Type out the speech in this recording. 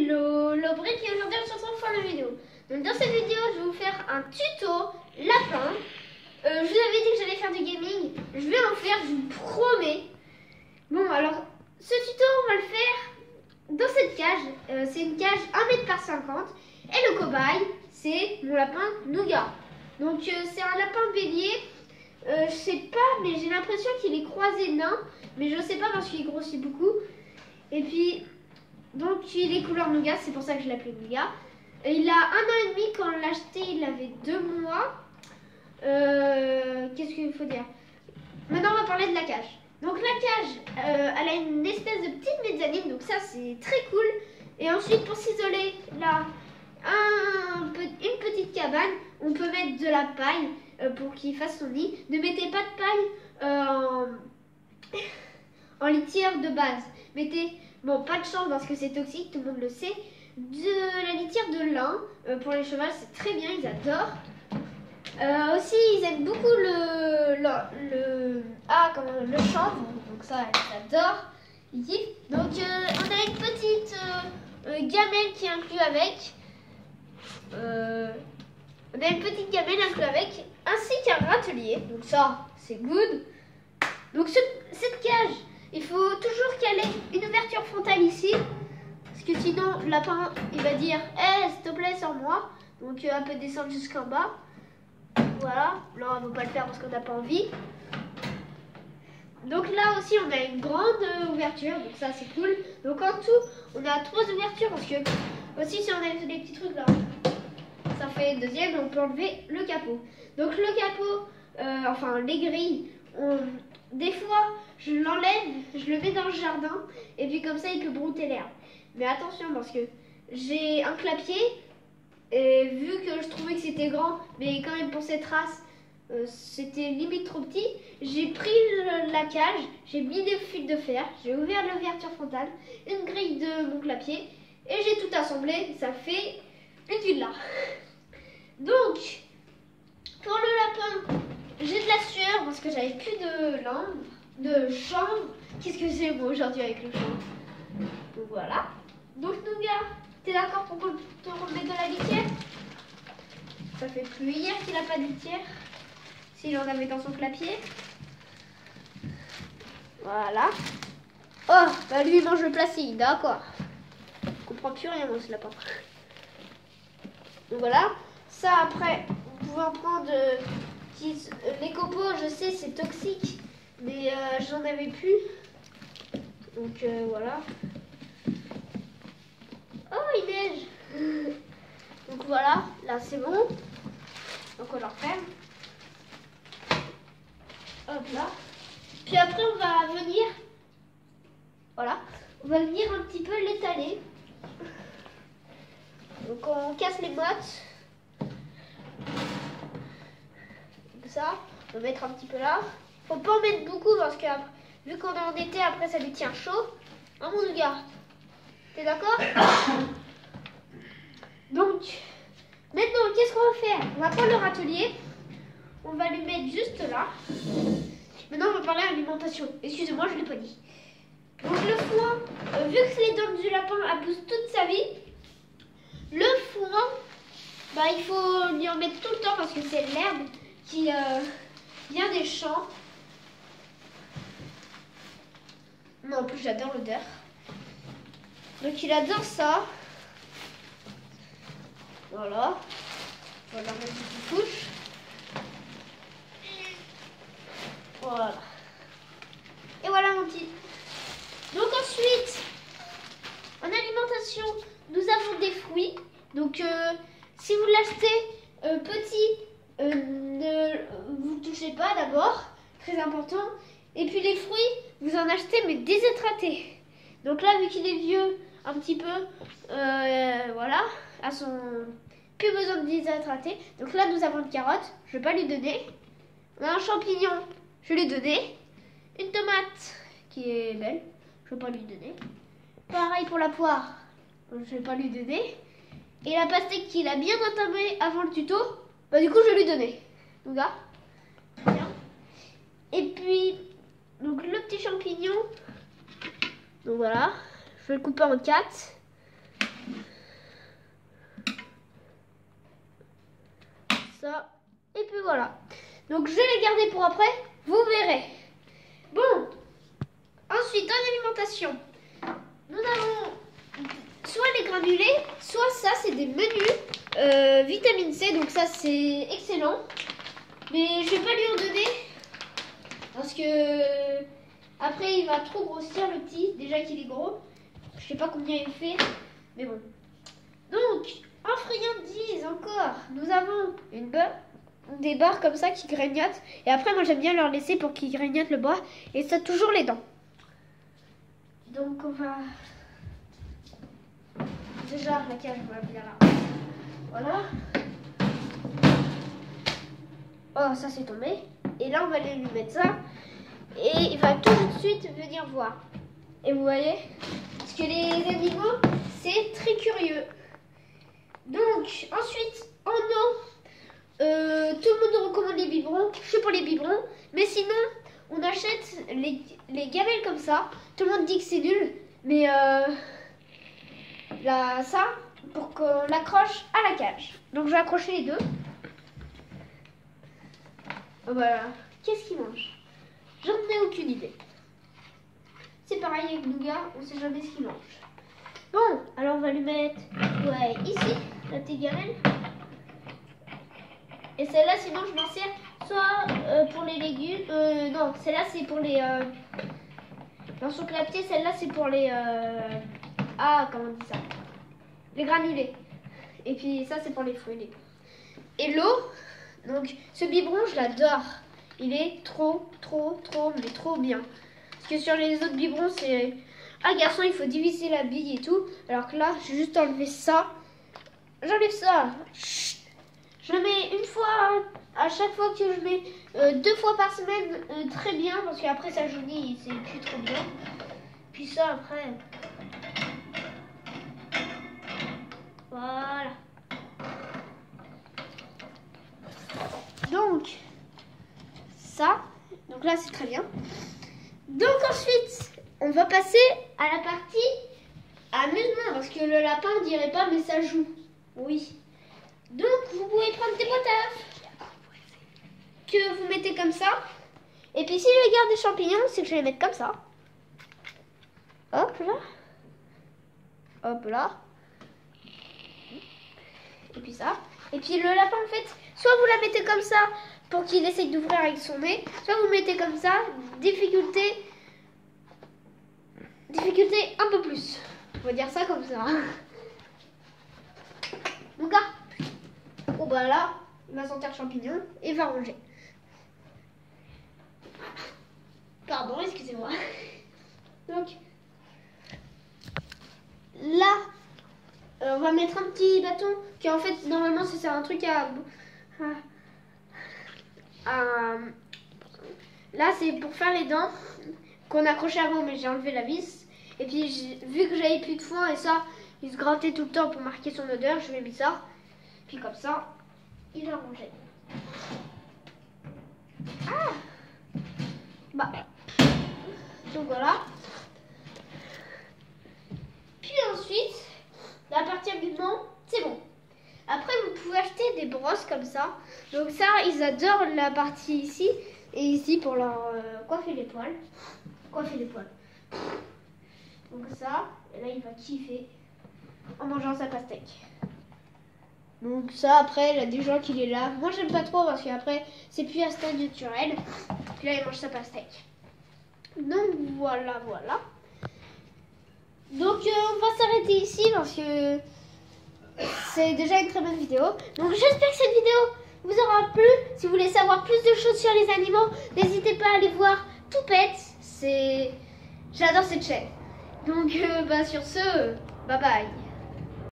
Hello Brick et aujourd'hui on se retrouve pour la vidéo. Donc dans cette vidéo je vais vous faire un tuto lapin. Je vous avais dit que j'allais faire du gaming, je vais en faire, je vous promets. Bon alors ce tuto on va le faire dans cette cage. C'est une cage 1 mètre par 50 et le cobaye c'est mon lapin Nougat. Donc c'est un lapin bélier. Je sais pas mais j'ai l'impression qu'il est croisé nain, mais je sais pas parce qu'il grossit beaucoup. Et puis donc il est couleur nougat, c'est pour ça que je l'appelais Nougat. Il a 1 an et demi, quand on l'a acheté il avait 2 mois. Qu'est-ce qu'il faut dire? Maintenant on va parler de la cage. Donc la cage, elle a une espèce de petite mezzanine, donc ça c'est très cool. Et ensuite pour s'isoler, là, une petite cabane, on peut mettre de la paille pour qu'il fasse son nid. Ne mettez pas de paille en litière de base. Mettez, bon pas de chance parce que c'est toxique, tout le monde le sait, de la litière de lin pour les chevaux, c'est très bien, ils adorent. Aussi ils aiment beaucoup le chanvre, donc ça ils adorent. Donc on a une petite gamelle qui est inclue avec. On a une petite gamelle inclue avec, ainsi qu'un râtelier, donc ça c'est good. Donc cette cage, il faut toujours qu'elle ait une ouverture frontale ici, parce que sinon le lapin il va dire hey, s'il te plaît sors-moi, donc elle peut descendre jusqu'en bas. Voilà, là on ne va pas le faire parce qu'on n'a pas envie. Donc là aussi on a une grande ouverture, donc ça c'est cool. Donc en tout on a 3 ouvertures, parce que aussi si on a des petits trucs là, ça fait une deuxième, on peut enlever le capot. Donc le capot, enfin les grilles, des fois je l'enlève, je le mets dans le jardin et puis comme ça il peut brouter l'herbe. Mais attention parce que j'ai un clapier et vu que je trouvais que c'était grand, mais quand même pour cette race c'était limite trop petit, j'ai pris la cage, j'ai mis des fils de fer, j'ai ouvert l'ouverture frontale, une grille de mon clapier et j'ai tout assemblé, ça fait une villa. Donc pour le lapin, j'ai de la sueur parce que j'avais plus de chanvre. Qu'est-ce que c'est beau aujourd'hui avec le chanvre. Donc voilà. Donc Nougat, t'es d'accord pour qu'on te remette de la litière? Ça fait plus hier qu'il n'a pas de litière. S'il en avait dans son clapier. Voilà. Oh, bah lui il mange le plastique, d'accord. Je comprends plus rien dans ce lapin. Donc voilà. Ça après, vous pouvez en prendre les copeaux, je sais c'est toxique, mais j'en avais plus. Donc voilà. Oh il neige. Donc voilà, là c'est bon. Donc on leur ferme. Hop là. Puis après on va venir. Voilà. On va venir un petit peu l'étaler. Donc on casse les mottes. Comme ça. On va mettre un petit peu là. Faut pas en mettre beaucoup parce que vu qu'on est en été, après ça lui tient chaud. Hein mon gars? T'es d'accord? Donc, maintenant, qu'est-ce qu'on va faire? On va prendre le râtelier. On va lui mettre juste là. Maintenant, on va parler alimentation. Excusez-moi, je ne l'ai pas dit. Donc, le foin, vu que les dents du lapin poussent toute sa vie, le foin, bah, il faut lui en mettre tout le temps parce que c'est l'herbe qui vient des champs. Non, en plus, j'adore l'odeur. Donc, il adore ça. Voilà. On va leur mettre une petite couche. Voilà. Et voilà mon petit. Donc ensuite, en alimentation, nous avons des fruits. Donc si vous l'achetez petit, ne vous touchez pas d'abord. Très important. Et puis les fruits, vous en achetez mais déshydratés. Donc là, vu qu'il est vieux, un petit peu, voilà, à son... plus besoin de déshydrater. Donc là, nous avons une carotte, je vais pas lui donner. On a un champignon, je vais lui donner. Une tomate qui est belle, je vais pas lui donner. Pareil pour la poire, je vais pas lui donner. Et la pastèque qu'il a bien entamée avant le tuto, bah du coup je vais lui donner. Donc là, bien. Et puis, donc le petit champignon, donc voilà, je vais le couper en 4. ça. Et puis voilà. Donc je vais les garder pour après. Vous verrez. Bon. Ensuite, en alimentation, nous avons soit les granulés, soit ça, c'est des menus vitamine C. Donc ça, c'est excellent. Mais je vais pas lui en donner. Parce que après, il va trop grossir le petit. Déjà qu'il est gros. Je sais pas combien il fait. Mais bon. Donc, en friandise encore, nous avons des barres comme ça qui grignotent. Et après, moi, j'aime bien leur laisser pour qu'ils grignotent le bois. Et ça toujours les dents. Donc, on va... Déjà, la cage va bien là. Voilà. Oh, ça c'est tombé. Et là, on va aller lui mettre ça. Et il va tout de suite venir voir. Et vous voyez, parce que les animaux, c'est très curieux. Donc, ensuite, en eau, tout le monde recommande les biberons. Je suis pour les biberons. Mais sinon, on achète les gamelles comme ça. Tout le monde dit que c'est nul. Mais là, ça, pour qu'on l'accroche à la cage. Donc, je vais accrocher les deux. Voilà. Qu'est-ce qu'il mange? J'en ai aucune idée. C'est pareil avec Nougat, on sait jamais ce qu'il mange. Bon, alors on va lui mettre ici, la petite gamelle. Et celle-là, sinon je m'en sers soit pour les légumes. Non, celle-là c'est pour les... Dans son clapier, celle-là c'est pour les... comment on dit ça? Les granulés. Et puis ça c'est pour les fruits. Et l'eau, donc ce biberon je l'adore. Il est trop bien. Parce que sur les autres biberons, c'est... Ah, garçon, il faut diviser la bille et tout. Alors que là, j'ai juste enlevé ça. J'enlève ça. Chut. Je le mets une fois, à chaque fois que je mets 2 fois par semaine, très bien. Parce qu'après, ça jaunit, c'est plus trop bien. Puis ça, après... Voilà. Donc, ça. Donc là, c'est très bien. Donc ensuite, on va passer à la partie amusement. Parce que le lapin, on dirait pas, mais ça joue. Oui. Donc, vous pouvez prendre des boîtes à œufs que vous mettez comme ça. Et puis, si je garde des champignons, c'est que je vais les mettre comme ça. Hop là. Hop là. Et puis ça. Et puis le lapin, en fait, soit vous la mettez comme ça pour qu'il essaye d'ouvrir avec son nez, soit vous mettez comme ça, difficulté un peu plus. On va dire ça comme ça. Mon gars. Oh bah là, il va sentir champignon et va ranger. Pardon, excusez-moi. Donc, là, on va mettre un petit bâton qui en fait, normalement, c'est un truc là, c'est pour faire les dents qu'on accrochait avant, mais j'ai enlevé la vis. Et puis, vu que j'avais plus de foin et ça, il se grattait tout le temps pour marquer son odeur, je lui ai mis ça. Puis comme ça, il a rangé. Ah! Bah. Donc voilà. Puis ensuite, la partie habillement, c'est bon. Après, vous pouvez acheter des brosses comme ça. Donc ça, ils adorent la partie ici et ici pour leur coiffer les poils. Coiffer les poils. Donc ça, et là, il va kiffer en mangeant sa pastèque. Donc ça, après, il y a des gens qui les lavent. Moi, j'aime pas trop parce qu'après, c'est plus un stade naturel. Puis là, il mange sa pastèque. Donc voilà. Donc on va s'arrêter ici parce que c'est déjà une très bonne vidéo. Donc j'espère que cette vidéo vous aura plu. Si vous voulez savoir plus de choses sur les animaux, n'hésitez pas à aller voir Toupette. J'adore cette chaîne. Donc sur ce, bye bye.